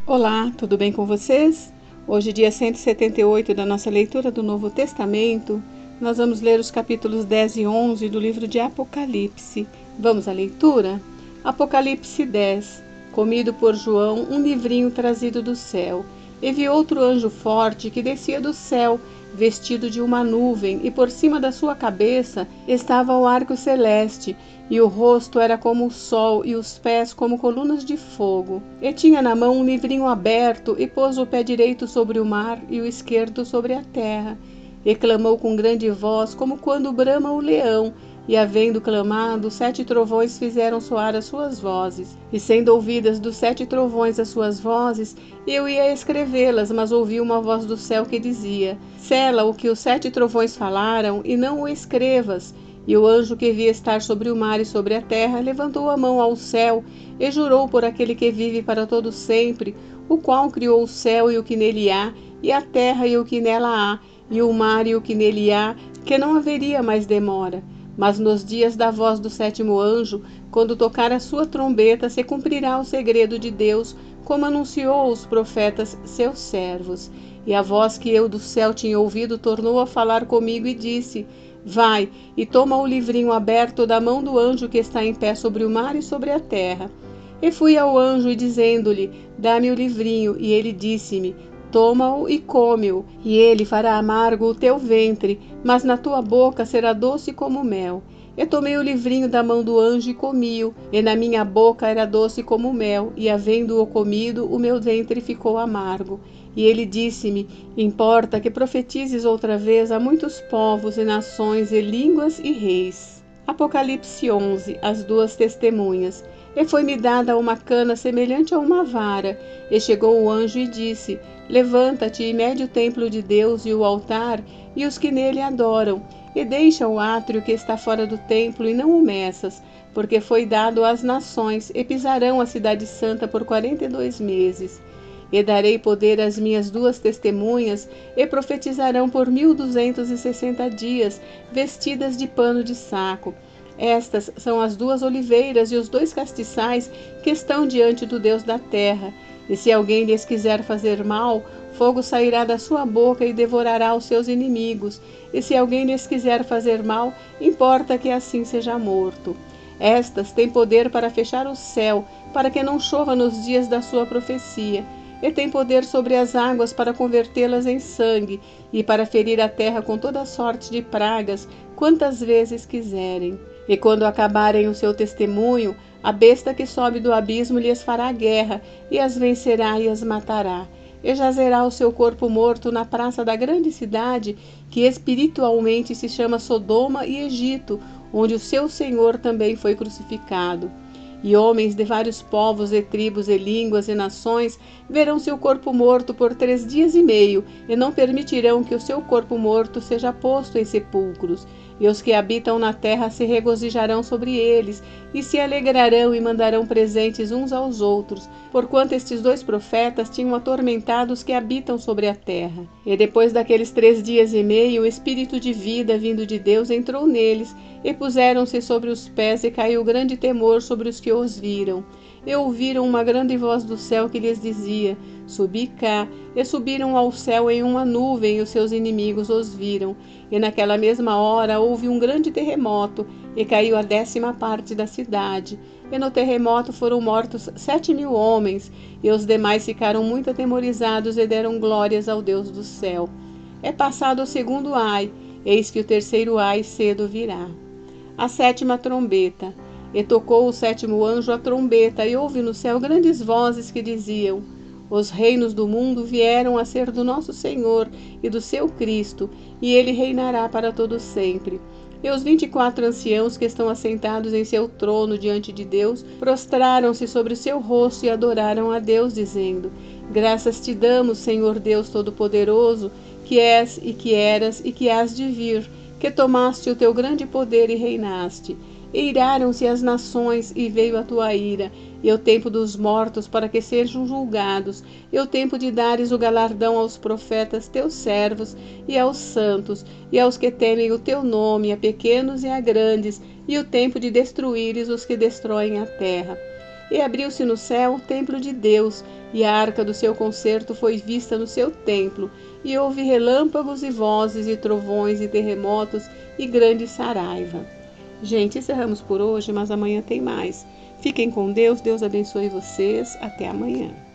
Olá, tudo bem com vocês? Hoje, dia 178 da nossa leitura do Novo Testamento, nós vamos ler os capítulos 10 e 11 do livro de Apocalipse. Vamos à leitura? Apocalipse 10. Comido por João, um livrinho trazido do céu. E vi outro anjo forte que descia do céu, vestido de uma nuvem, e por cima da sua cabeça estava o arco celeste, e o rosto era como o sol, e os pés como colunas de fogo. E tinha na mão um livrinho aberto, e pôs o pé direito sobre o mar, e o esquerdo sobre a terra. E clamou com grande voz, como quando brama o leão. E havendo clamado, 7 trovões fizeram soar as suas vozes. E sendo ouvidas dos 7 trovões as suas vozes, eu ia escrevê-las, mas ouvi uma voz do céu que dizia: Sela o que os 7 trovões falaram, e não o escrevas. E o anjo que via estar sobre o mar e sobre a terra levantou a mão ao céu e jurou por aquele que vive para todo sempre, o qual criou o céu e o que nele há, e a terra e o que nela há, e o mar e o que nele há, que não haveria mais demora. Mas nos dias da voz do 7º anjo, quando tocar a sua trombeta, se cumprirá o segredo de Deus, como anunciou os profetas, seus servos. E a voz que eu do céu tinha ouvido tornou a falar comigo e disse: Vai, e toma o livrinho aberto da mão do anjo que está em pé sobre o mar e sobre a terra. E fui ao anjo e dizendo-lhe: Dá-me o livrinho. E ele disse-me: Toma-o e come-o, e ele fará amargo o teu ventre, mas na tua boca será doce como mel. E tomei o livrinho da mão do anjo e comi-o, e na minha boca era doce como mel, e havendo-o comido, o meu ventre ficou amargo. E ele disse-me: Importa que profetizes outra vez a muitos povos e nações e línguas e reis. Apocalipse 11. As duas testemunhas. E foi-me dada uma cana semelhante a uma vara. E chegou o anjo e disse: Levanta-te e mede o templo de Deus e o altar e os que nele adoram, e deixa o átrio que está fora do templo e não o meças, porque foi dado às nações, e pisarão a cidade santa por 42 meses. E darei poder às minhas duas testemunhas, e profetizarão por 1260 dias, vestidas de pano de saco. Estas são as duas oliveiras e os 2 castiçais que estão diante do Deus da terra. E se alguém lhes quiser fazer mal, fogo sairá da sua boca e devorará os seus inimigos. E se alguém lhes quiser fazer mal, importa que assim seja morto. Estas têm poder para fechar o céu, para que não chova nos dias da sua profecia. E têm poder sobre as águas para convertê-las em sangue, e para ferir a terra com toda sorte de pragas, quantas vezes quiserem. E quando acabarem o seu testemunho, a besta que sobe do abismo lhes fará guerra, e as vencerá e as matará. E jazerá o seu corpo morto na praça da grande cidade, que espiritualmente se chama Sodoma e Egito, onde o seu Senhor também foi crucificado. E homens de vários povos e tribos e línguas e nações verão seu corpo morto por 3 dias e meio, e não permitirão que o seu corpo morto seja posto em sepulcros. E os que habitam na terra se regozijarão sobre eles, e se alegrarão e mandarão presentes uns aos outros, porquanto estes 2 profetas tinham atormentado os que habitam sobre a terra. E depois daqueles 3 dias e meio, o espírito de vida vindo de Deus entrou neles, e puseram-se sobre os pés, e caiu grande temor sobre os que os viram. E ouviram uma grande voz do céu que lhes dizia: Subi cá. E subiram ao céu em uma nuvem, e os seus inimigos os viram. E naquela mesma hora houve um grande terremoto, e caiu a 10ª parte da cidade. E no terremoto foram mortos 7.000 homens, e os demais ficaram muito atemorizados e deram glórias ao Deus do céu. É passado o 2º ai, eis que o 3º ai cedo virá. A 7ª trombeta. E tocou o 7º anjo a trombeta, e houve no céu grandes vozes que diziam: Os reinos do mundo vieram a ser do nosso Senhor e do seu Cristo, e ele reinará para todo sempre. E os 24 anciãos que estão assentados em seu trono diante de Deus prostraram-se sobre o seu rosto e adoraram a Deus, dizendo: Graças te damos, Senhor Deus Todo-Poderoso, que és e que eras e que hás de vir, que tomaste o teu grande poder e reinaste. E iraram-se as nações, e veio a tua ira, e o tempo dos mortos para que sejam julgados, e o tempo de dares o galardão aos profetas teus servos, e aos santos, e aos que temem o teu nome, a pequenos e a grandes, e o tempo de destruíres os que destroem a terra. E abriu-se no céu o templo de Deus, e a arca do seu concerto foi vista no seu templo, e houve relâmpagos e vozes, e trovões, e terremotos, e grande saraiva. Gente, encerramos por hoje, mas amanhã tem mais. Fiquem com Deus, Deus abençoe vocês. Até amanhã.